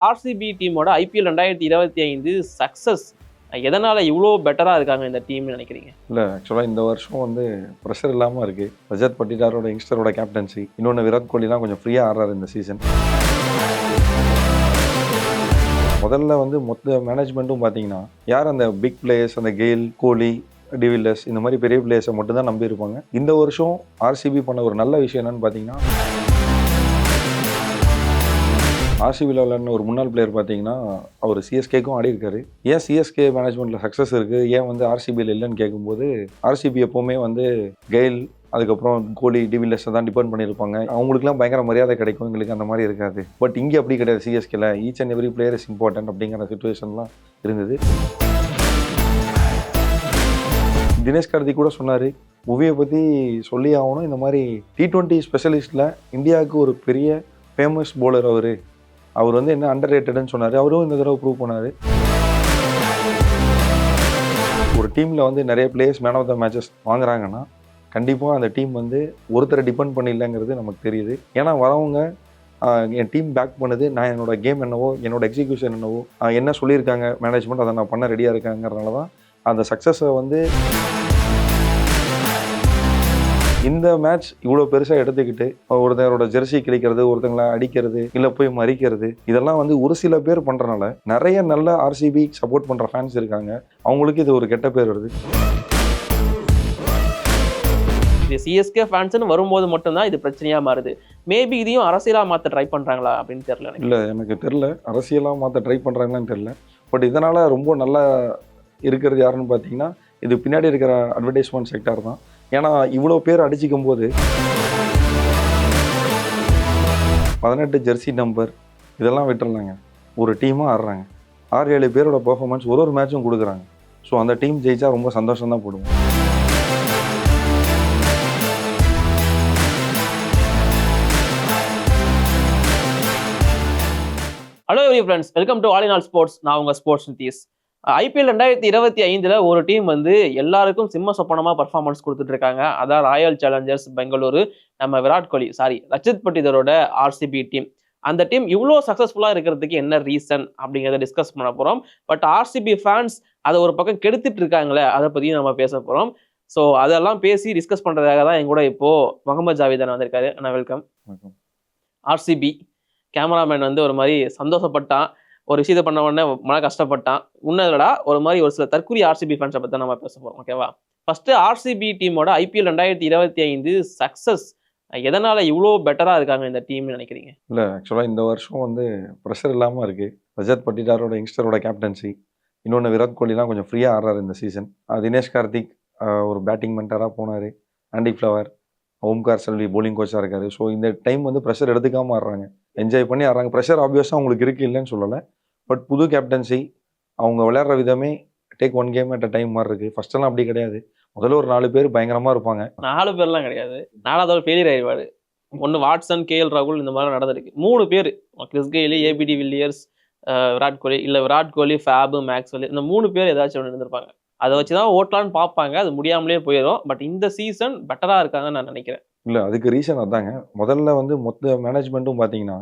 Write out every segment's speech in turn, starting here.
RCB டீமோட IPL 2025 success எதனால இவ்வளோ பெட்டரா இருக்காங்க இந்த டீம்னு நினைக்கிறீங்க? இல்லை, ஆக்சுவலாக இந்த வருஷம் வந்து ப்ரெஷர் இல்லாமல் இருக்குது. ரஜத் பட்டிதாரோட யங்ஸ்டரோட கேப்டன்சி, இன்னொன்று விராட் கோலிலாம் கொஞ்சம் ஃப்ரீயாக ஆடுறாரு இந்த சீசன். முதல்ல வந்து மொத்த மேனேஜ்மெண்ட்டும் பார்த்தீங்கன்னா யார் அந்த பிக் பிளேயர்ஸ், அந்த கெயில், கோலி, டிவில்லர்ஸ் இந்த மாதிரி பெரிய பிளேயர்ஸை மட்டும் தான் நம்பி இருப்பாங்க. இந்த வருஷம் ஆர்சிபி பண்ண ஒரு நல்ல விஷயம் என்னன்னு பார்த்தீங்கன்னா, ஆர்சிபியில் விளையாடின ஒரு முன்னாள் பிளேயர் பார்த்தீங்கன்னா அவர் சிஎஸ்கேக்கும் ஆடி இருக்காரு. ஏன் சிஎஸ்கே மேனேஜ்மெண்ட்டில் சக்ஸஸ் இருக்குது, ஏன் வந்து ஆர்சிபியில் இல்லைன்னு கேட்கும்போது, ஆர்சிபி எப்போவுமே வந்து கெயில், அதுக்கப்புறம் கோலி, டிவில்லர்ஸை தான் டிபெண்ட் பண்ணியிருப்பாங்க. அவங்களுக்குலாம் பயங்கர மரியாதை கிடைக்கும், எங்களுக்கு அந்த மாதிரி இருக்காது. பட் இங்கே அப்படி கிடையாது. சிஎஸ்கேல each and every player is important அப்படிங்கிற சுச்சுவேஷன்லாம் இருந்தது. தினேஷ் கார்த்திக் கூட சொன்னார், புவியை பற்றி சொல்லி ஆகணும், இந்த மாதிரி T20 ஸ்பெஷலிஸ்ட்டில் இந்தியாவுக்கு ஒரு பெரிய ஃபேமஸ் போலர் அவர் வந்து என்ன அண்டர் ரேட்டட்னு சொன்னார். அவரும் இந்த தடவை ப்ரூவ் பண்ணார். ஒரு டீமில் வந்து நிறைய players man of the matches வாங்குறாங்கன்னா கண்டிப்பாக அந்த டீம் வந்து ஒருத்தரை டிபெண்ட் பண்ணிடலங்கிறது நமக்கு தெரியுது. ஏன்னா வரவங்க என் டீம் பேக் பண்ணுது, நான் என்னோட கேம் என்னவோ, என்னோட எக்ஸிக்யூஷன் என்னவோ, என்ன சொல்லியிருக்காங்க மேனேஜ்மெண்ட், அதை நான் பண்ண ரெடியாக இருக்காங்கிறனால தான் அந்த சக்ஸஸை வந்து இந்த மேட்ச் இவ்வளோ பெருசாக எடுத்துக்கிட்டு ஒருத்தரோட ஜெர்சி கிழிக்கிறது, ஒருத்தங்களை அடிக்கிறது, இல்லை போய் மறிக்கிறது, இதெல்லாம் வந்து ஒரு சில பேர் பண்ணுறனால நிறைய நல்ல ஆர்சிபி சப்போர்ட் பண்ணுற ஃபேன்ஸ் இருக்காங்க. அவங்களுக்கு இது ஒரு கெட்ட பேர் வருது. சிஎஸ்கே ஃபேன்ஸ்னு வரும்போது மட்டும்தான் இது பிரச்சனையாக மாறுது. மேபி இதையும் அரசியலாக மாற்ற ட்ரை பண்ணுறாங்களா அப்படின்னு தெரியல. இல்லை, எனக்கு தெரில அரசியலாக மாற்ற ட்ரை பண்ணுறாங்களான்னு தெரில. பட் இதனால் ரொம்ப நல்லா இருக்கிறது யாருன்னு பார்த்தீங்கன்னா, இது பின்னாடி இருக்கிற அட்வர்டைஸ்மெண்ட் செக்டார் தான். ஏன்னா இவ்வளோ பேர் அடிச்சிக்கும் போது 18 ஜெர்சி நம்பர் இதெல்லாம் விட்டுறலாங்க. ஒரு டீமாக ஆடுறாங்க, 6-7 பேரோட பர்ஃபார்மன்ஸ் ஒரு மேட்சும் கொடுக்குறாங்க. ஸோ அந்த டீம் ஜெயிச்சா ரொம்ப சந்தோஷம் தான் போடுவோம். Hello every friends, welcome to all in all sports. நான் உங்கள் ஸ்போர்ட்ஸ் நிதிஷ். ஐபிஎல் 2025 ஒரு டீம் வந்து எல்லாருக்கும் சிம்ம சொப்பனமாக பர்ஃபார்மன்ஸ் கொடுத்துட்டு இருக்காங்க. அதான் ராயல் சேலஞ்சர்ஸ் பெங்களூரு, நம்ம ரஜத் பட்டிதாரோட ஆர்சிபி டீம். அந்த டீம் இவ்வளோ சக்ஸஸ்ஃபுல்லாக இருக்கிறதுக்கு என்ன ரீசன் அப்படிங்கிறத டிஸ்கஸ் பண்ண போகிறோம். பட் ஆர்சிபி ஃபேன்ஸ் அதை ஒரு பக்கம் கெடுத்துட்டு இருக்காங்களே, அதை பற்றியும் நம்ம பேச போகிறோம். ஸோ அதெல்லாம் பேசி டிஸ்கஸ் பண்ணுறதுக்காக தான் என் கூட இப்போது முகமது ஜாவிதன் வந்திருக்காரு. அண்ணா வெல்கம். ஆர்சிபி கேமராமேன் வந்து ஒரு மாதிரி சந்தோஷப்பட்டான், ஒரு விஷயத்தை பண்ண உடனே மன கஷ்டப்பட்டான். உன்னதடா ஒரு மாதிரி ஒரு சில தற்கூரி ஆர்சிபி ஃபேன்ஸை பற்றி நம்ம பேச போகிறோம். ஓகேவா? ஃபர்ஸ்ட் ஆர்சிபி டீமோட ஐபிஎல் 2025 சக்ஸஸ் எதனால இவ்வளோ பெட்டரா இருக்காங்க இந்த டீம்னு நினைக்கிறீங்க? இல்லை, ஆக்சுவலாக இந்த வருஷம் வந்து ப்ரெஷர் இல்லாமல் இருக்குது. ரஜத் பட்டிதாரோட யங்ஸ்டரோட கேப்டன்சி, இன்னொன்று விராட் கோலிலாம் கொஞ்சம் ஃப்ரீயாக ஆடுறாரு இந்த சீசன். தினேஷ் கார்த்திக் ஒரு பேட்டிங் மென்டராக போனார். ஆண்டி ஃப்ளவர், ஓம்கார் செல்வி போலிங் கோச்சாக இருக்காரு. ஸோ இந்த டைம் வந்து ப்ரெஷர் எடுத்துக்காமல் ஆடுறாங்க, என்ஜாய் பண்ணி ஆடுறாங்க. ப்ரெஷர் ஆப்வியஸாக அவங்களுக்கு இருக்குது, இல்லைன்னு சொல்லலை. பட் புது கேப்டன்சி, அவங்க விளையாடுற விதமே take one game at a time மாதிரி இருக்குது. ஃபர்ஸ்டெல்லாம் அப்படி கிடையாது. முதல்ல ஒரு 4 பேர் பயங்கரமாக இருப்பாங்க. 4 பேர்லாம் கிடையாது, 4வது ஃபெயிலியர் ஆயிடுவாரு. ஒன்று வாட்சன், கேஎல் ராகுல், இந்த மாதிரி நடந்திருக்கு. 3 பேர், Chris Gayle, ABD Villiers, Virat Kohli, இல்லை விராட் கோலி, ஃபேபு, மேக்ஸ்வெல், இந்த 3 பேர் ஏதாச்சும் ஒன்று இருந்திருப்பாங்க. அதை வச்சு தான் ஓட்டலான்னு பார்ப்பாங்க, அது முடியாமலே போயிடும். பட் இந்த சீசன் பெட்டராக இருக்காங்கன்னு நான் நினைக்கிறேன். இல்லை, அதுக்கு ரீசன் அதாங்க. முதல்ல வந்து மொத்த மேனேஜ்மெண்ட்டும் பார்த்தீங்கன்னா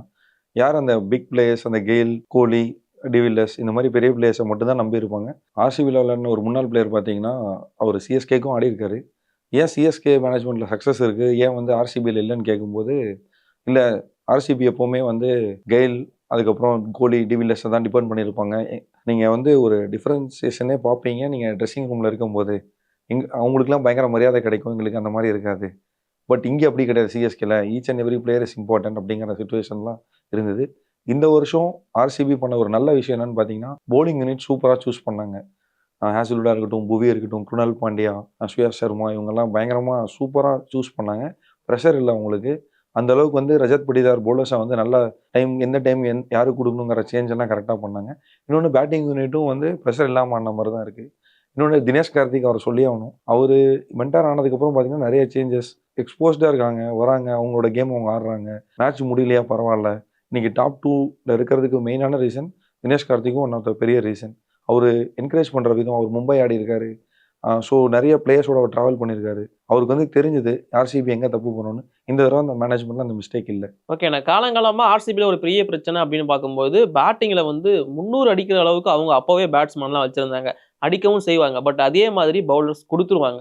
யார் அந்த பிக் பிளேயர்ஸ், அந்த கெயில், கோலி, டிவில்லர்ஸ் இந்த மாதிரி பெரிய பிளேயர்ஸை மட்டும் தான் நம்பி இருப்பாங்க. ஆர்சிபியில் விளையாடின ஒரு முன்னாள் பிளேயர் பார்த்தீங்கன்னா அவர் சிஎஸ்கேக்கும் ஆடி இருக்காரு. ஏன் சிஎஸ்கே மேனேஜ்மெண்ட்டில் சக்ஸஸ் இருக்குது, ஏன் வந்து ஆர்சிபியில் இல்லைன்னு கேட்கும்போது, இல்லை ஆர்சிபி எப்போவுமே வந்து கெயில், அதுக்கப்புறம் கோலி, டிவில்லர்ஸை தான் டிபெண்ட் பண்ணியிருப்பாங்க. நீங்கள் வந்து ஒரு டிஃப்ரென்சியேஷனே பார்ப்பீங்க நீங்கள் ட்ரெஸ்ஸிங் ரூமில் இருக்கும்போது. அவங்களுக்குலாம் பயங்கர மரியாதை கிடைக்கும், எங்களுக்கு அந்த மாதிரி இருக்காது. பட் இங்கே அப்படி கிடையாது. சிஎஸ்கேல each and every player is important அப்படிங்கிற சுச்சுவேஷன்லாம் இருந்தது. இந்த வருஷம் ஆர்சிபி பண்ண ஒரு நல்ல விஷயம் என்னன்னு பார்த்தீங்கன்னா, போலிங் யூனிட் சூப்பராக சூஸ் பண்ணாங்க. ஹேசில்வுட்டாக இருக்கட்டும், புவி இருக்கட்டும், குருணால் பாண்டியா, அஸ்வியா சர்மா, இவங்கெல்லாம் பயங்கரமாக சூப்பராக சூஸ் பண்ணாங்க. ப்ரெஷர் இல்லை அவங்களுக்கு. அந்த அளவுக்கு வந்து ரஜத் பட்டிதார் போலர்ஸை வந்து நல்ல டைம், எந்த டைம் யாருக்கு கொடுக்கணுங்கிற சேஞ்ச் எல்லாம் கரெக்டாக பண்ணாங்க. இன்னொன்று பேட்டிங் யூனிட்டும் வந்து ப்ரெஷர் இல்லாமல் ஆன மாதிரி தான் இருக்குது. இன்னொன்று தினேஷ் கார்த்திக் அவர் சொல்லி ஆகணும். அவர் மென்டார் ஆனதுக்கப்புறம் பார்த்தீங்கன்னா நிறைய சேஞ்சஸ், எக்ஸ்போஸ்டாக இருக்காங்க, வராங்க, அவங்களோட கேம் அவங்க ஆடுறாங்க. மேட்ச் முடியலையா பரவாயில்ல. இன்றைக்கி டாப் 2ல் இருக்கிறதுக்கு மெயினான ரீசன் தினேஷ் கார்த்திக்கும் ஒன் ஆஃப் த பெரிய ரீசன். அவர் என்கரேஜ் பண்ணுற விதம், அவர் மும்பை ஆடி இருக்காரு, ஸோ நிறைய பிளேயர்ஸோட அவர் ட்ராவல் பண்ணியிருக்காரு. அவருக்கு வந்து தெரிஞ்சது ஆர்சிபி எங்கே தப்பு பண்ணணும்னு. இந்த தடவை அந்த மேனேஜ்மெண்ட்ல அந்த மிஸ்டேக் இல்லை. ஓகே. நான் காலங்காலமா ஆர்சிபில ஒரு பெரிய பிரச்சனை அப்படின்னு பார்க்கும்போது, பேட்டிங்ல வந்து 300 அடிக்கிற அளவுக்கு அவங்க அப்பவே பேட்ஸ்மேன்லாம் வச்சிருந்தாங்க. அடிக்கவும் செய்வாங்க. பட் அதே மாதிரி பவுலர்ஸ் குடுத்துருவாங்க.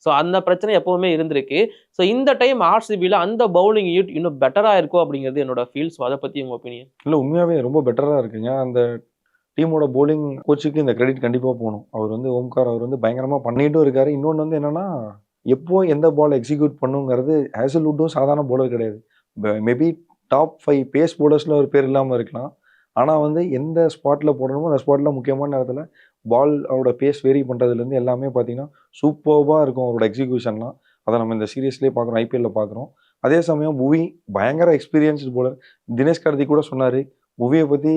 ஸோ அந்த பிரச்சனை எப்பவுமே இருந்திருக்கு. ஸோ இந்த டைம் ஆர்சிபில அந்த பவுலிங் யூனிட் இன்னும் பெட்டரா இருக்கும் அப்படிங்கிறது என்னோட ஃபீல். ஸோ அத பத்தி உங்க ஒப்பீனியன்? இல்லை உண்மையாகவே ரொம்ப பெட்டராக இருக்குங்க. அந்த டீமோட போலிங் கோச்சுக்கு இந்த கிரெடிட் கண்டிப்பாக போகணும். அவர் வந்து ஓம்கார் அவர் வந்து பயங்கரமாக பண்ணிட்டும் இருக்காரு. இன்னொன்று வந்து என்னன்னா, எப்போ எந்த பால் எக்ஸிக்யூட் பண்ணுங்கிறது ஹேசல்வுட்டும் சாதாரண பவுலர் கிடையாது. மேபி டாப் 5 பேஸ் பவுலர்ஸில் ஒரு பேர் இல்லாமல் இருக்கலாம். ஆனால் வந்து எந்த ஸ்பாட்டில் போடணுமோ அந்த ஸ்பாட்டில் முக்கியமான நேரத்தில் பால் அவரோட பேஸ் வேரி பண்ணுறதுலேருந்து எல்லாமே பார்த்தீங்கன்னா சூப்பர்பாக இருக்கும் அவரோட எக்ஸிக்யூஷன்லாம். அதை நம்ம இந்த சீரியஸ்லேயே பார்க்குறோம், ஐபிஎல்ல பார்க்குறோம். அதே சமயம் புவி பயங்கர எக்ஸ்பீரியன்ஸ்டு பவுலர். தினேஷ் கார்த்திக் கூட சொன்னார், புவியை பற்றி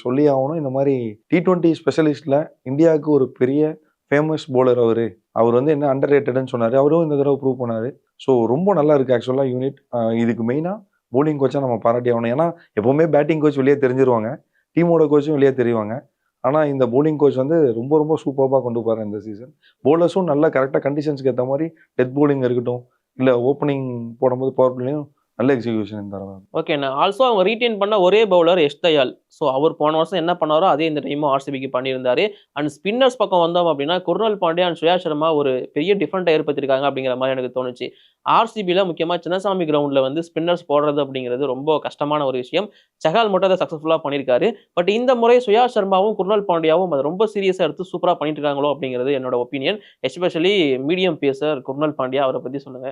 சொல்லி ஆகணும். இந்த மாதிரி T20 ஸ்பெஷலிஸ்ட்டில் இந்தியாவுக்கு ஒரு பெரிய ஃபேமஸ் பவுலர் அவர். அவர் வந்து என்ன அண்டர் ரேட்டட்னு சொன்னார். அவரும் இந்த தடவை ப்ரூவ் பண்ணார். ஸோ ரொம்ப நல்லா இருக்குது ஆக்சுவலாக யூனிட். இதுக்கு மெயினாக போலிங் கோச்சை நம்ம பாராட்டி ஆகணும். ஏன்னா எப்போவுமே பேட்டிங் கோச் வெளியே தெரிஞ்சிருவாங்க, டீமோட கோச்சும் வெளியே தெரிவாங்க. ஆனால் இந்த போலிங் கோச் வந்து ரொம்ப ரொம்ப சூப்பராக கொண்டு போகிறார் இந்த சீசன். பவுலர்ஸும் நல்ல கரெக்டாக கண்டிஷன்ஸ்க்கு ஏற்ற மாதிரி டெத் போலிங் இருக்கட்டும், இல்லை ஓப்பனிங் போடும்போது பவர் பிளேயும் நல்ல எக்ஸிக்யூஷன் இந்த தடவை. ஓகே. நான் ஆல்சோ அவங்க ரீடெயின் பண்ண ஒரே பவுலர் எஸ் தயால். ஸோ அவர் போன வருஷம் என்ன பண்ணாரோ அதே இந்த டைமும் ஆர்சிபிக்கு பண்ணியிருந்தாரு. அண்ட் ஸ்பின்னர்ஸ் பக்கம் வந்தோம் அப்படின்னா குர்னல் பாண்டியா அண்ட் சுயா சர்மா ஒரு பெரிய டிஃப்ரெண்ட்டாக ஏற்படுத்தியிருக்காங்க அப்படிங்கிற மாதிரி எனக்கு தோணுச்சு. ஆர்சிபியில் முக்கியமாக சின்னசாமி கிரவுண்டில் வந்து ஸ்பின்னர்ஸ் போடுறது அப்படிங்கிறது ரொம்ப கஷ்டமான ஒரு விஷயம். சஹால் மட்டும் அதை சக்ஸஸ்ஃபுல்லாக பண்ணியிருக்காரு. பட் இந்த முறை சுயா சர்மாவும் குர்னல் பாண்டியாவும் அதை ரொம்ப சீரியஸாக எடுத்து சூப்பராக பண்ணிட்டு இருக்காங்களோ அப்படிங்கிறது என்னோட opinion. Especially medium phasor Krunal Pandya, அவரை பற்றி சொல்லுங்க.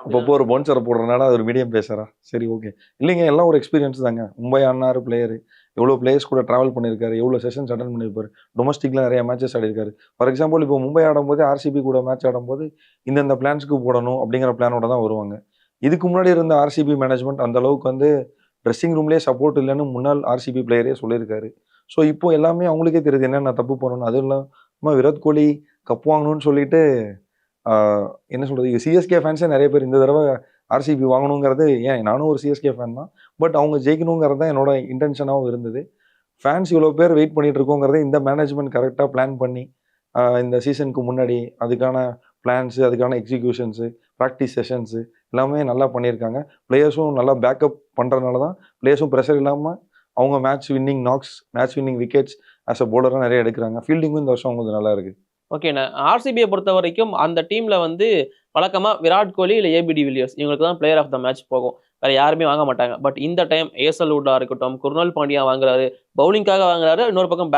அப்பப்போ ஒரு பவுன்சரை போடுறதுனால அது ஒரு மீடியம் பேசரா? சரி, ஓகே. இல்லைங்க, எல்லாம் ஒரு எக்ஸ்பீரியன்ஸ் தாங்க. மும்பை ஆடினாரு பிளேயரு, எவ்வளோ பிளேயர்ஸ் கூட ட்ராவல் பண்ணியிருக்காரு, எவ்வளோ செஷன்ஸ் அட்டன் பண்ணியிருப்பாரு, டொமஸ்டிக்ல நிறைய மேட்சஸ் ஆடிருக்காரு. ஃபார் எக்ஸாம்பிள் இப்போ மும்பை ஆடும்போது ஆர்சிபி கூட மேட்ச் ஆடும்போது இந்தந்த பிளான்ஸ்க்கு போடணும் அப்படிங்கிற பிளானோட தான் வருவாங்க. இதுக்கு முன்னாடி இருந்த ஆர்சிபி மேனேஜ்மெண்ட் அந்த அளவுக்கு வந்து ட்ரெஸ்ஸிங் ரூம்லேயே சப்போர்ட் இல்லைன்னு முன்னாள் ஆர்சிபி பிளேயரே சொல்லியிருக்காரு. ஸோ இப்போ எல்லாமே அவங்களுக்கே தெரியுது என்னென்ன தப்பு பண்ணணும். அதுவும் இல்லாமல் விராட் கோலி கப் வாங்கணும்னு சொல்லிட்டு என்ன சொல்கிறது, சிஎஸ்கே ஃபேன்ஸே நிறைய பேர் இந்த தடவை ஆர்சிபி வாங்கணுங்கிறது, ஏன் நானும் ஒரு சிஎஸ்கே ஃபேன் தான், பட் அவங்க ஜெயிக்கணுங்கிறது தான் என்னோட இன்டென்ஷனாகவும் இருந்தது. ஃபேன்ஸ் இவ்வளோ பேர் வெயிட் பண்ணிட்டு இருக்கோங்கிறத இந்த மேனேஜ்மெண்ட் கரெக்டாக பிளான் பண்ணி இந்த சீசனுக்கு முன்னாடி அதுக்கான பிளான்ஸு, அதுக்கான எக்ஸிக்யூஷன்ஸு, ப்ராக்டிஸ் செஷன்ஸு எல்லாமே நல்லா பண்ணியிருக்காங்க. பிளேயர்ஸும் நல்லா பேக்கப் பண்ணுறதுனால தான் பிளேயர்ஸும் ப்ரெஷர் இல்லாமல் அவங்க match winning knocks, match winning wickets as a பவுலராக நிறைய எடுக்கிறாங்க. ஃபீல்டிங்கும் இந்த வருஷம் அவங்களுக்கு நல்லா இருக்குது. ஓகேண்ணா. ஆர்சிபியை பொறுத்த வரைக்கும் அந்த டீம்ல வந்து வழக்கமா விராட் கோலி இல்லை ஏபி டிவிலியர்ஸ் இவங்களுக்கு தான் பிளேயர் ஆஃப் த மேட்ச் போகும். வேற யாருமே வாங்க மாட்டாங்க. பட் இந்த டைம் ஏசல் வுட்டா இருக்கட்டும், குர்னல் பாண்டியா வாங்குறாரு, பவுலிங்காக வாங்குறாரு, இன்னொரு பக்கம்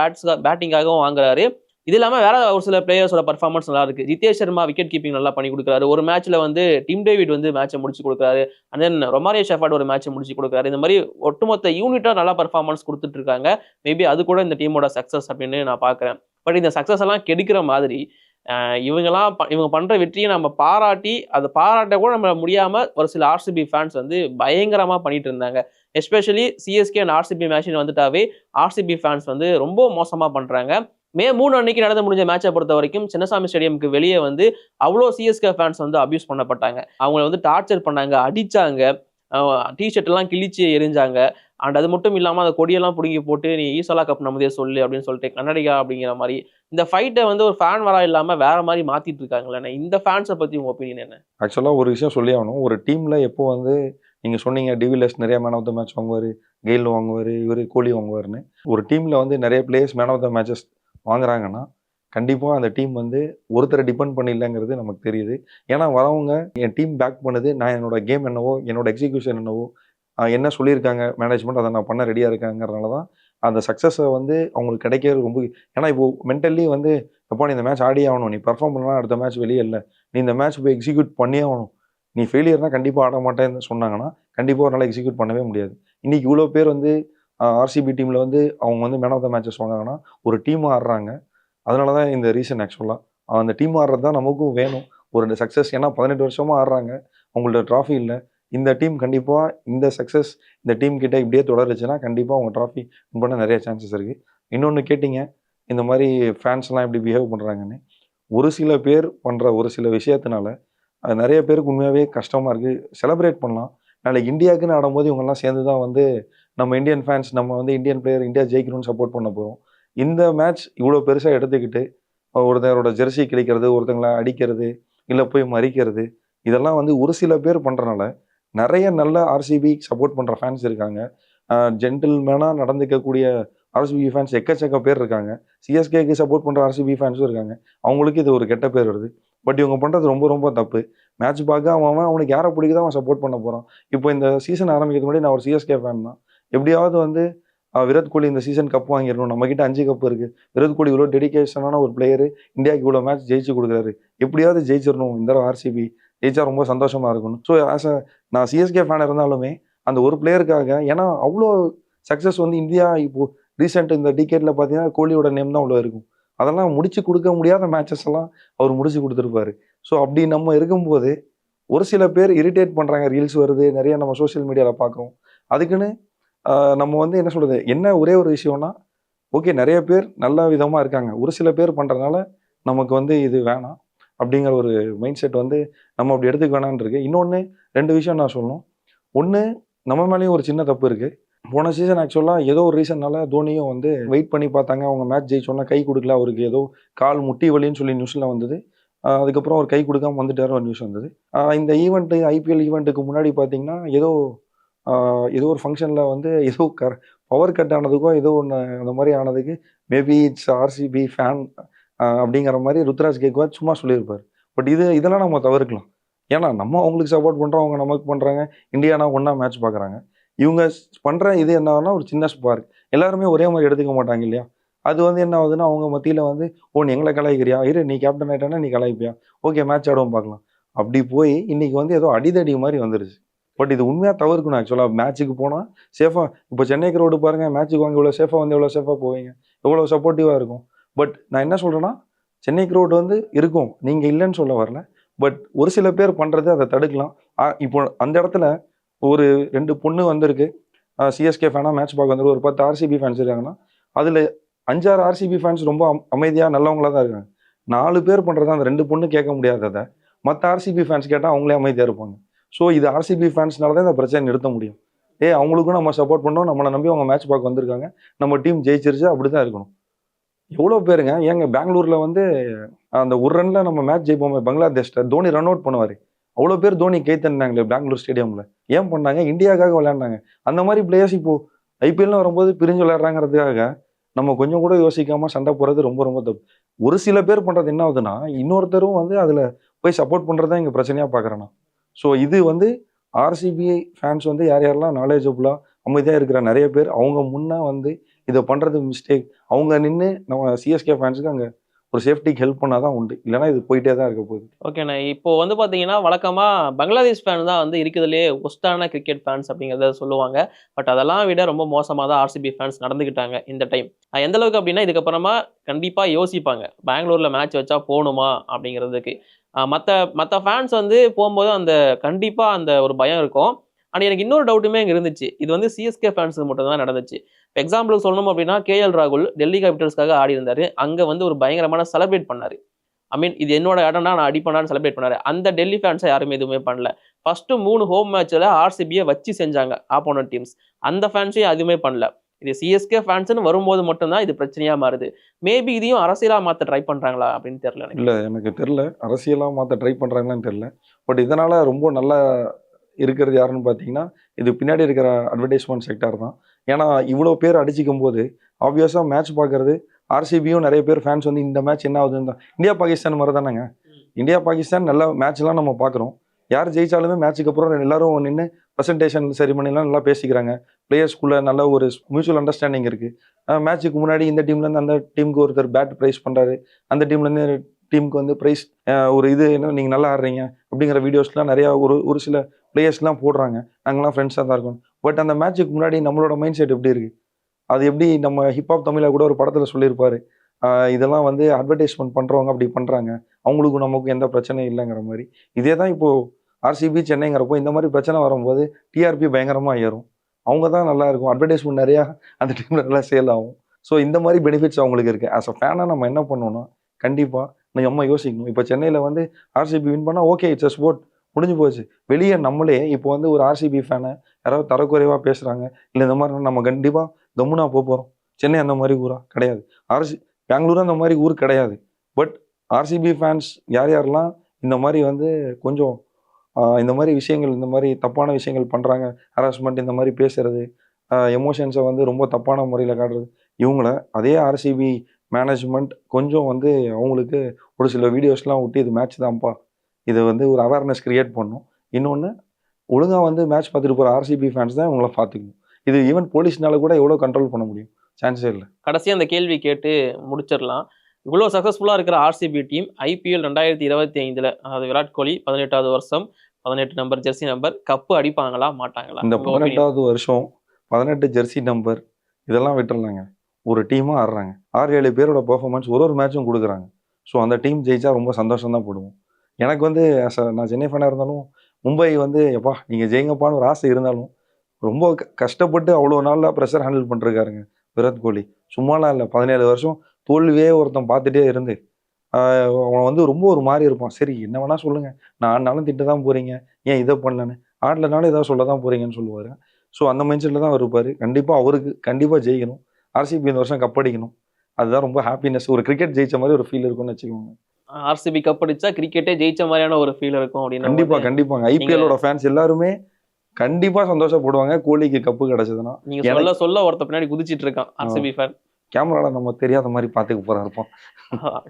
பேட்டிங்காகவும் வாங்குறாரு. இது இல்லாமல் வேற ஒரு சில பிளேயர்ஸோட பர்ஃபார்மன்ஸ் நல்லா இருக்கு. ஜிதேஷ் சர்மா விக்கெட் கீப்பிங் நல்லா பண்ணி கொடுக்குறாரு. ஒரு மேட்ச்ல வந்து டிம் டேவிட் வந்து மேட்சை முடிச்சு கொடுக்குறாரு. அண்ட் தென் ரொமாரியோ ஷெஃபர்ட் ஒரு மேட்சை முடிச்சு கொடுக்குறாரு. இந்த மாதிரி ஒட்டுமொத்த யூனிட்டா நல்லா பர்ஃபார்மன்ஸ் கொடுத்துட்டு இருக்காங்க. மேபி அது கூட இந்த டீமோட சக்சஸ் அப்படின்னு நான் பார்க்குறேன். பட் இந்த சக்சஸ் எல்லாம் கெடுக்கிற மாதிரி இவங்க பண்ற வெற்றியை நம்ம பாராட்டி அதை பாராட்ட கூட நம்ம முடியாம ஒரு சில ஆர்சிபி ஃபேன்ஸ் வந்து பயங்கரமா பண்ணிட்டு இருந்தாங்க. Especially CSK and RCB match வந்துட்டாவே ஆர்சிபி ஃபேன்ஸ் வந்து ரொம்ப மோசமா பண்றாங்க. மே 3 அன்னைக்கு நடந்து முடிஞ்ச மேட்சை பொறுத்த வரைக்கும் சின்னசாமி ஸ்டேடியமுக்கு வெளியே வந்து அவ்வளோ சிஎஸ்கே ஃபேன்ஸ் வந்து அபியூஸ் பண்ணப்பட்டாங்க. அவங்கள வந்து டார்ச்சர் பண்ணாங்க, அடிச்சாங்க, டிஷர்ட் எல்லாம் கிழிச்சு எரிஞ்சாங்க. அண்ட் அது மட்டும் இல்லாமல் அந்த கொடியெல்லாம் பிடுங்கி போட்டு நீ ஈசலா கப் நம்மதே சொல்லு அப்படின்னு சொல்லிட்டு கன்னடிகா அப்படிங்கிற மாதிரி இந்த ஃபைட்டை வந்து ஒரு ஃபேன் வரா இல்லாமல் வேற மாதிரி மாத்திட்டு இருக்காங்களே. இந்த ஃபேன்ஸை பற்றி உங்க ஒப்பீனியன் என்ன? ஆக்சுவலாக ஒரு விஷயம் சொல்லி ஆகணும். ஒரு டீமில் எப்போ வந்து நீங்கள் சொன்னீங்க டிவிலியர்ஸ் நிறைய மேன் ஆஃப் த மேட்ச் வாங்குவார், கெயில் வாங்குவார், இவர் கோலி வாங்குவார்னு. ஒரு டீமில் வந்து நிறைய players man of the matches வாங்குறாங்கன்னா கண்டிப்பாக அந்த டீம் வந்து ஒருத்தரை டிபெண்ட் பண்ணிடலங்கிறது நமக்கு தெரியுது. ஏன்னா வரவங்க என் டீம் பேக் பண்ணுது, நான் என்னோட கேம் என்னவோ, என்னோட எக்ஸிக்யூஷன் என்னவோ, என்ன சொல்லியிருக்காங்க மேனேஜ்மெண்ட் அதை நான் பண்ண ரெடியாக இருக்காங்கிறதுனால தான் அந்த சக்ஸஸை வந்து அவங்களுக்கு கிடைக்கிறது ரொம்ப. ஏன்னா இப்போது மென்டலி வந்து எப்போ நீ இந்த மேட்ச் ஆடியே ஆகணும், நீ பர்ஃபார்ம் பண்ணலாம், அடுத்த மேட்ச் வெளியே இல்லை, நீ இந்த மேட்ச் போய் எக்ஸிக்யூட் பண்ணியே ஆகணும், நீ ஃபெயிலியர்னால் கண்டிப்பாக ஆட மாட்டேன்னு சொன்னாங்கன்னா கண்டிப்பாக ஒரு நாள் எக்ஸிக்யூட் பண்ணவே முடியாது. இன்றைக்கி இவ்வளோ பேர் வந்து ஆர்சிபி டீமில் வந்து அவங்க வந்து மேன் ஆஃப் த மேட்சஸ் வாங்குறாங்கன்னா ஒரு டீமாக ஆடுறாங்க. அதனால தான் இந்த ரீசன் ஆக்சுவலாக அந்த டீம் ஆடுறது தான் நமக்கும் வேணும் ஒரு சக்ஸஸ். ஏன்னா 18 வருஷமாக ஆடுறாங்க, அவங்கள்ட்ட ட்ராஃபி இல்லை. இந்த டீம் கண்டிப்பாக இந்த சக்ஸஸ் இந்த டீம் கிட்ட இப்படியே தொடருச்சுன்னா கண்டிப்பாக அவங்க ட்ராஃபி வின் பண்ண நிறைய சான்சஸ் இருக்குது. இன்னொன்று கேட்டிங்க, இந்த மாதிரி ஃபேன்ஸ்லாம் எப்படி பிஹேவ் பண்ணுறாங்கன்னு. ஒரு சில பேர் பண்ணுற ஒரு சில விஷயத்தினால அது நிறைய பேருக்கு உண்மையாகவே கஷ்டமாக இருக்குது. செலிப்ரேட் பண்ணலாம், நாளைக்கு இந்தியாவுக்குன்னு ஆடும்போது இவங்கெல்லாம் சேர்ந்து தான் வந்து நம்ம இந்தியன் ஃபேன்ஸ் நம்ம வந்து இந்தியன் பிளேயர் இந்தியா ஜெயிக்கணும்னு சப்போர்ட் பண்ண போகிறோம். இந்த மேட்ச் இவ்வளோ பெருசாக எடுத்துக்கிட்டு ஒருத்தரோட ஜெர்சி கிழிக்கிறது, ஒருத்தங்கள அடிக்கிறது, இல்லை போய் மறிக்கிறது, இதெல்லாம் வந்து ஒரு சில பேர் பண்ணுறனால நிறைய நல்ல ஆர்சிபி சப்போர்ட் பண்ணுற ஃபேன்ஸ் இருக்காங்க. ஜென்டில்மேனாக நடந்துக்கக்கூடிய ஆர்சிபி ஃபேன்ஸ் எக்கச்சக்க பேர் இருக்காங்க. சிஎஸ்கேக்கு சப்போர்ட் பண்ணுற ஆர்சிபி ஃபேன்ஸும் இருக்காங்க. அவங்களுக்கு இது ஒரு கெட்ட பேர் வருது. பட் இவங்க பண்ணுறது ரொம்ப ரொம்ப தப்பு. மேட்ச் பார்க்க அவனுக்கு யாரை பிடிக்குதோ அவன் சப்போர்ட் பண்ண போகிறான். இப்போ இந்த சீசன் ஆரம்பிக்கிறதுக்கு முன்னாடி நான் ஒரு சிஎஸ்கே ஃபேன் தான். எப்படியாவது வந்து விராட் கோலி இந்த சீசன் கப் வாங்கிடணும். நம்மக்கிட்ட 5 கப் இருக்குது. விராட் கோலி இவ்வளோ டெடிகேஷனான ஒரு பிளேயரு, இந்தியாவுக்கு இவ்வளோ மேட்ச் ஜெயிச்சு கொடுக்குறாரு. எப்படியாவது ஜெயிச்சிடணும் இந்த தடவை ஆர்சிபி ஜெயிச்சா ரொம்ப சந்தோஷமாக இருக்கணும். ஸோ நான் சிஎஸ்கே ஃபேன் இருந்தாலுமே அந்த ஒரு பிளேயருக்காக, ஏன்னா அவ்வளோ சக்ஸஸ் வந்து இந்தியா இப்போ ரீசெண்ட் இந்த டிகேட்டில் பார்த்தீங்கன்னா கோலியோட நேம் தான் அவ்வளோ இருக்கும். அதெல்லாம் முடிச்சு கொடுக்க முடியாத மேட்சஸ் எல்லாம் அவர் முடிச்சு கொடுத்துருப்பாரு. ஸோ அப்படி நம்ம இருக்கும்போது ஒரு சில பேர் இரிட்டேட் பண்ணுறாங்க. ரீல்ஸ் வருது, நிறைய நம்ம சோஷியல் மீடியாவில் பார்க்குறோம். அதுக்குன்னு நம்ம வந்து என்ன சொல்கிறது, என்ன ஒரே ஒரு விஷயம்னா, ஓகே நிறைய பேர் நல்ல விதமாக இருக்காங்க, ஒரு சில பேர் பண்ணுறதுனால நமக்கு வந்து இது வேணாம் அப்படிங்கிற ஒரு மைண்ட் செட் வந்து நம்ம அப்படி எடுத்துக்க வேணான்னு இருக்கு. இன்னொன்று 2 விஷயம் நான் சொல்லணும். ஒன்று, நம்ம மேலேயும் ஒரு சின்ன தப்பு இருக்குது. போன சீசன் ஆக்சுவலாக ஏதோ ஒரு ரீசன்னால தோனியும் வந்து வெயிட் பண்ணி பார்த்தாங்க. அவங்க மேட்ச் ஜெயிச்சோன்னா கை கொடுக்கல, அவருக்கு ஏதோ கால் முட்டி வலின்னு சொல்லி நியூஸில் வந்தது. அதுக்கப்புறம் அவர் கை கொடுக்காம வந்துட்டார் ஒரு நியூஸ் வந்தது. இந்த ஈவெண்ட்டு ஐபிஎல் ஈவெண்ட்டுக்கு முன்னாடி பார்த்தீங்கன்னா ஏதோ ஒரு ஃபங்க்ஷனில் வந்து ஏதோ பவர் கட் ஆனதுக்கோ ஏதோ ஒன்று அந்த மாதிரி ஆனதுக்கு மேபி இட்ஸ் ஆர்சிபி ஃபேன் அப்படிங்கிற மாதிரி ருத்ராஜ் கேக்வாட் சும்மா சொல்லியிருப்பார். பட் இதெல்லாம் நம்ம தவிர்க்கலாம். ஏன்னா நம்ம அவங்களுக்கு சப்போர்ட் பண்ணுறோம், அவங்க நமக்கு பண்ணுறாங்க, இந்தியானா ஒன்றா மேட்ச் பார்க்குறாங்க. இவங்க பண்ணுற இது என்னன்னா ஒரு சின்ன ஸ்பார்க். எல்லாருமே ஒரே மாதிரி எடுத்துக்க மாட்டாங்க இல்லையா? அது வந்து என்ன ஆகுதுன்னா அவங்க மத்தியில் வந்து நீ எங்களை கலாய்க்கிறியா, இரு நீ கேப்டன் ஆகிட்டானா நீ கலாய்ப்பியா, ஓகே மேட்ச் ஆடுவோம் பார்க்கலாம், அப்படி போய் இன்னைக்கு வந்து ஏதோ அடிதடி மாதிரி வந்துருச்சு. பட் இது உண்மையாக தவிர்க்கணும். ஆக்சுவலாக மேட்ச்சுக்கு போனால் சேஃபாக, இப்போ சென்னைக்கு ரோடு பாருங்கள், மேட்ச்சுக்கு வாங்க இவ்வளோ சேஃபாக வந்து எவ்வளோ சேஃபாக போவீங்க, எவ்வளோ சப்போர்ட்டிவாக இருக்கும். பட் நான் என்ன சொல்கிறேன்னா, சென்னைக்கு ரோடு வந்து இருக்கும், நீங்கள் இல்லைன்னு சொல்ல வரல. பட் ஒரு சில பேர் பண்ணுறது அதை தடுக்கலாம். இப்போ அந்த இடத்துல ஒரு 2 பொண்ணு வந்திருக்கு, சிஎஸ்கே ஃபேனாக மேட்ச் பார்க்க வந்துருக்கு, ஒரு 10 ஆர்சிபி ஃபேன்ஸ் இருக்காங்கன்னா அதில் 5-6 ஆர்சிபி ஃபேன்ஸ் ரொம்ப அமைதியாக நல்லவங்களாக தான் இருக்காங்க. 4 பேர் பண்ணுறது அந்த 2 பொண்ணு கேட்க முடியாததை மற்ற ஆர்சிபி ஃபேன்ஸ் கேட்டால் அவங்களே அமைதியாக இருப்பாங்க. ஸோ இது ஆர்சிபி ஃபேன்ஸ்னால தான் இந்த பிரச்சனை நிறுத்த முடியும். அவங்களுக்கும் நம்ம சப்போர்ட் பண்ணோம், நம்மளை நம்பி அவங்க மேட்ச் பார்க்க வந்திருக்காங்க, நம்ம டீம் ஜெயிச்சிருச்சு, அப்படி தான் இருக்கணும். எவ்வளோ பேருங்க, ஏங்க பெங்களூரில் வந்து அந்த ஒரு ரனில் நம்ம மேட்ச் ஜெயிப்போமே பங்களாதேஷ்ட, தோனி ரன் அவுட் பண்ணுவார், அவ்வளோ பேர் தோனி கை தந்தாங்களே பெங்களூர் ஸ்டேடியமில். ஏன் பண்ணாங்க? இந்தியாவுக்காக விளையாண்டாங்க. அந்த மாதிரி பிளேயர்ஸ் இப்போது ஐபிஎல்னு வரும்போது பிரிஞ்சு விளையாடுறாங்கிறதுக்காக நம்ம கொஞ்சம் கூட யோசிக்காமல் சண்டை போடுறது ரொம்ப ரொம்ப தப்பு. ஒரு சில பேர் பண்ணுறது என்ன ஆகுதுன்னா, இன்னொருத்தரும் வந்து அதில் போய் சப்போர்ட் பண்ணுறது தான் இங்கே பிரச்சனையாக பார்க்குறேன்னா. ஸோ இது வந்து ஆர்சிபி ஃபேன்ஸ் வந்து யாரெல்லாம் நாலேஜபுளாக அமைதியாக இருக்கிற நிறைய பேர் அவங்க முன்னே வந்து இதை பண்ணுறது மிஸ்டேக். அவங்க நின்று நம்ம சிஎஸ்கே ஃபேன்ஸுக்கு அங்கே ஒரு சேஃப்டிக்கு ஹெல்ப் பண்ணால் தான் உண்டு, இல்லைனா இது போயிட்டே தான் இருக்க போகுது. ஓகேண்ணா, இப்போ வந்து பார்த்தீங்கன்னா வழக்கமாக பங்களாதேஷ் ஃபேன் தான் வந்து இருக்கிறதுலே ஒஸ்டான கிரிக்கெட் ஃபேன்ஸ் அப்படிங்கிறத சொல்லுவாங்க. பட் அதெல்லாம் விட ரொம்ப மோசமாக தான் ஆர்சிபி ஃபேன்ஸ் நடந்துக்கிட்டாங்க இந்த டைம். எந்த அளவுக்கு அப்படின்னா, இதுக்கப்புறமா கண்டிப்பாக யோசிப்பாங்க, பெங்களூரில் மேட்ச் வச்சா போகணுமா அப்படிங்கிறதுக்கு. மற்ற ஃபேன்ஸ் வந்து போகும்போது அந்த கண்டிப்பாக அந்த ஒரு பயம் இருக்கும். ஆனால் எனக்கு இன்னொரு டவுட்டுமே இங்கே இருந்துச்சு, இது வந்து சிஎஸ்கே ஃபேன்ஸுக்கு மட்டும் தான் நடந்துச்சு. இப்போ எக்ஸாம்பிளுக்கு சொல்லணும் அப்படின்னா, கேஎல் ராகுல் டெல்லி கேபிட்டல்ஸ்க்காக ஆடி இருந்தார். அங்கே வந்து ஒரு பயங்கரமான செலிப்ரேட் பண்ணார். இது என்னோட இடம்னா நான் அடிப்பேனான்னு செலிப்ரேட் பண்ணார். அந்த டெல்லி ஃபேன்ஸை யாருமே எதுவுமே பண்ணல. ஃபஸ்ட்டு 3 ஹோம் மேட்ச்சில் ஆர்சிபியை வச்சு செஞ்சாங்க ஆப்போனன்ட் டீம்ஸ். அந்த ஃபேன்ஸையும் எதுவுமே பண்ணல. இது சிஎஸ்கே ஃபேன்ஸ்னு வரும்போது மட்டும்தான் இது பிரச்சனையாக மாறுது. மேபி இதையும் அரசியலாக மாற்ற ட்ரை பண்ணுறாங்களா அப்படின்னு தெரியல. இல்லை, எனக்கு தெரில அரசியலாக மாற்ற ட்ரை பண்ணுறாங்களான்னு தெரில. பட் இதனால் ரொம்ப நல்லா இருக்கிறது யாருன்னு பார்த்தீங்கன்னா, இது பின்னாடி இருக்கிற அட்வர்டைஸ்மெண்ட் செக்டார் தான். ஏன்னா இவ்வளோ பேர் அடிச்சிக்கும் போது ஆப்வியஸாக மேட்ச் பார்க்குறது ஆர்சிபியும் நிறைய பேர் ஃபேன்ஸ் வந்து இந்த மேட்ச் என்ன ஆகுதுன்னு தான். இந்தியா பாகிஸ்தான் மாதிரி தானேங்க. இந்தியா பாகிஸ்தான் நல்ல மேட்ச்லாம் நம்ம பார்க்குறோம். யார் ஜெயிச்சாலுமே மேட்ச்சுக்கு அப்புறம் எல்லாரும் நின்று ப்ரெசன்டேஷன் செரிமனிலாம் நல்லா பேசிக்கிறாங்க. பிளேயர்ஸ்குள்ளே நல்ல ஒரு மியூச்சுவல் அண்டர்ஸ்டாண்டிங் இருக்குது. மேட்ச்சுக்கு முன்னாடி இந்த டீம்லேருந்து அந்த டீமுக்கு ஒருத்தர் பேட் ப்ரைஸ் பண்ணுறாரு, அந்த டீம்லேருந்து டீமுக்கு வந்து ப்ரைஸ் ஒரு இது என்ன நீங்கள் நல்லா ஆடுறீங்க அப்படிங்கிற வீடியோஸ்லாம் நிறையா ஒரு சில பிளேயர்ஸ்லாம் போடுறாங்க. நாங்களாம் ஃப்ரெண்ட்ஸாக தான் இருக்கோம். பட் அந்த மேட்ச்சுக்கு முன்னாடி நம்மளோட மைண்ட் செட் எப்படி இருக்குது? அது எப்படி நம்ம ஹிப்ஹாப் தமிழாக கூட ஒரு படத்தில் சொல்லியிருப்பார், இதெல்லாம் வந்து அட்வர்டைஸ்மெண்ட் பண்ணுறவங்க அப்படி பண்ணுறாங்க, அவங்களுக்கும் நமக்கும் எந்த பிரச்சனையும் இல்லைங்கிற மாதிரி. இதே தான் இப்போது ஆர்சிபி சென்னைங்கிறப்போ இந்த மாதிரி பிரச்சனை வரும்போது டிஆர்பி பயங்கரமாக ஏறும். அவங்க தான் நல்லா இருக்கும், அட்வர்டைஸ்மெண்ட் நிறையா அந்த டீமில் நல்லா சேல் ஆகும். ஸோ இந்த மாதிரி பெனிஃபிட்ஸ் அவங்களுக்கு இருக்குது. ஆஸ் அ ஃபேனாக நம்ம என்ன பண்ணணும்னா, கண்டிப்பாக நம்ம யோசிக்கணும். இப்போ சென்னையில் வந்து ஆர்சிபி வின் பண்ணால் ஓகே, இட்ஸ் அ ஸ்போர்ட், முடிஞ்சு போச்சு. வெளியே நம்மளே இப்போ வந்து ஒரு ஆர்சிபி ஃபேனை யாராவது தரக்குறைவாக பேசுகிறாங்க, இல்லை இந்த மாதிரி நம்ம கண்டிப்பாக கம்முனா போகிறோம். சென்னை அந்த மாதிரி ஊரா கிடையாது, பெங்களூரும் அந்த மாதிரி ஊர் கிடையாது. பட் ஆர்சிபி ஃபேன்ஸ் யார் யாரெல்லாம் இந்த மாதிரி வந்து கொஞ்சம் இந்த மாதிரி விஷயங்கள், இந்த மாதிரி தப்பான விஷயங்கள் பண்ணுறாங்க, ஹராஸ்மெண்ட் இந்த மாதிரி பேசுறது, எமோஷன்ஸை வந்து ரொம்ப தப்பான முறையில் காட்டுறது, இவங்கள அதே ஆர்சிபி மேனேஜ்மெண்ட் கொஞ்சம் வந்து அவங்களுக்கு ஒரு சில வீடியோஸ்லாம் விட்டு இது மேட்ச் தான்ப்பா, இது வந்து ஒரு அவேர்னஸ் கிரியேட் பண்ணும். இன்னொன்று, ஒழுங்காக வந்து மேட்ச் பார்த்துட்டு போகிற ஆர்சிபி ஃபேன்ஸ் தான் இவங்கள பார்த்துக்கணும். இது ஈவன் போலீஸ்னால கூட எவ்வளோ கண்ட்ரோல் பண்ண முடியும்? சான்ஸே இல்லை. கடைசியாக அந்த கேள்வி கேட்டு முடிச்சிடலாம். இவ்வளோ சக்ஸஸ்ஃபுல்லாக இருக்கிற ஆர்சிபி டீம் ஐபிஎல் 2025 அதாவது விராட் கோலி 18வது வருஷம் 18 நம்பர் ஜெர்சி நம்பர் கப்பு அடிப்பாங்களா மாட்டாங்களா? இந்த 18வது வருஷம் 18 ஜெர்சி நம்பர் இதெல்லாம் விட்டுறலாங்க. ஒரு டீமாக ஆடுறாங்க, 6-7 பேரோட பெர்ஃபார்மன்ஸ் ஒரு மேட்சும் கொடுக்குறாங்க. ஸோ அந்த டீம் ஜெயிச்சா ரொம்ப சந்தோஷம் தான் போடுவோம். எனக்கு வந்து நான் சென்னை ஃபேனாக இருந்தாலும் மும்பை வந்து எப்பா நீங்கள் ஜெயிங்கப்பான்னு ஒரு ஆசை இருந்தாலும் ரொம்ப கஷ்டப்பட்டு அவ்வளோ நாளில் ப்ரெஷர் ஹேண்டில் பண்ணிருக்காருங்க விராட் கோலி. சும்மாலாம் இல்லை, 17 வருஷம் தோல்வியே ஒருத்தன் பார்த்துட்டே இருந்து அவன் வந்து ரொம்ப ஒரு மாதிரி இருப்பான். சரி என்ன வேணா சொல்லுங்கள், நான் ஆடினாலும் திட்ட தான் போகிறீங்க, ஏன் இதை பண்ணலன்னு, ஆடலனாலும் ஏதாவது சொல்ல தான் போகிறீங்கன்னு சொல்லுவார். ஸோ அந்த மைண்ட் செட்டில் தான் அவர் இருப்பார். கண்டிப்பாக அவருக்கு கண்டிப்பாக ஜெயிக்கணும், ஆர்சிபி இந்த வருஷம் கப் அடிக்கணும். அதுதான் ரொம்ப ஹாப்பினஸ். ஒரு கிரிக்கெட் ஜெயிச்ச மாதிரி ஒரு ஃபீல் இருக்கும்னு வச்சுக்கோங்க. ஆர்சிபி கப் அடிச்சா கிரிக்கெட்டே ஜெயிச்ச மாதிரியான ஒரு ஃபீல் இருக்கும் அப்படின்னு. கண்டிப்பாங்க ஐபிஎல்லோட ஃபேன்ஸ் எல்லாருமே கண்டிப்பா சந்தோஷப்படுவாங்க கோலிக்கு கப்பு கிடைச்சதுன்னா. நீங்க சொல்ல ஒருத்த பின்னாடி குதிச்சிட்டு இருக்கான் ஆர்சிபி ஃபேன். கேமரால நம்ம தெரியாத மாதிரி பாத்துக்க போறா இருப்போம்.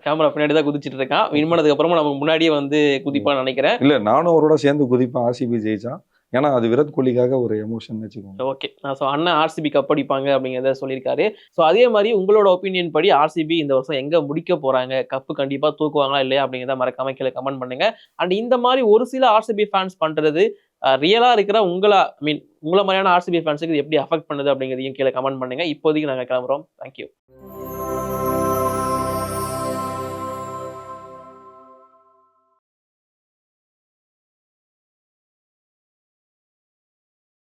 கேமரா பின்னாடி தான் குதிச்சிட்டு இருக்கான். வின் பண்ணதுக்கு அப்புறமா நமக்கு முன்னாடியே வந்து குதிப்பான்னு நினைக்கிறேன். இல்ல நானும் அவரோட சேர்ந்து குதிப்பேன் ஆர்சிபி ஜெயிச்சா. ஏன்னா அது விராட் கோலிக்காக ஒரு எமோஷன் வச்சுக்கோங்க. ஓகே, ஸோ அண்ணன் ஆர்சிபி கப் அடிப்பாங்க அப்படிங்கிறத சொல்லியிருக்காரு. ஸோ அதே மாதிரி உங்களோட ஒப்பீனியன் படி ஆர்சிபி இந்த வருஷம் எங்க முடிக்க போறாங்க, கப்பு கண்டிப்பா தூக்குவாங்களா இல்லையா அப்படிங்கிறத மறக்காம கீழே கமெண்ட் பண்ணுங்க. அண்ட் இந்த மாதிரி ஒரு சில ஆர்சிபி ஃபேன்ஸ் பண்றது ரியலா இருக்கிற உங்களை மாதிரியான ஆர்சிபி ஃபேன்ஸுக்கு எப்படி அஃபெக்ட் பண்ணுது அப்படிங்கிறதையும் கீழே கமெண்ட் பண்ணுங்க. இப்போதைக்கு நாங்கள் கிளம்புறோம். தேங்க்யூ.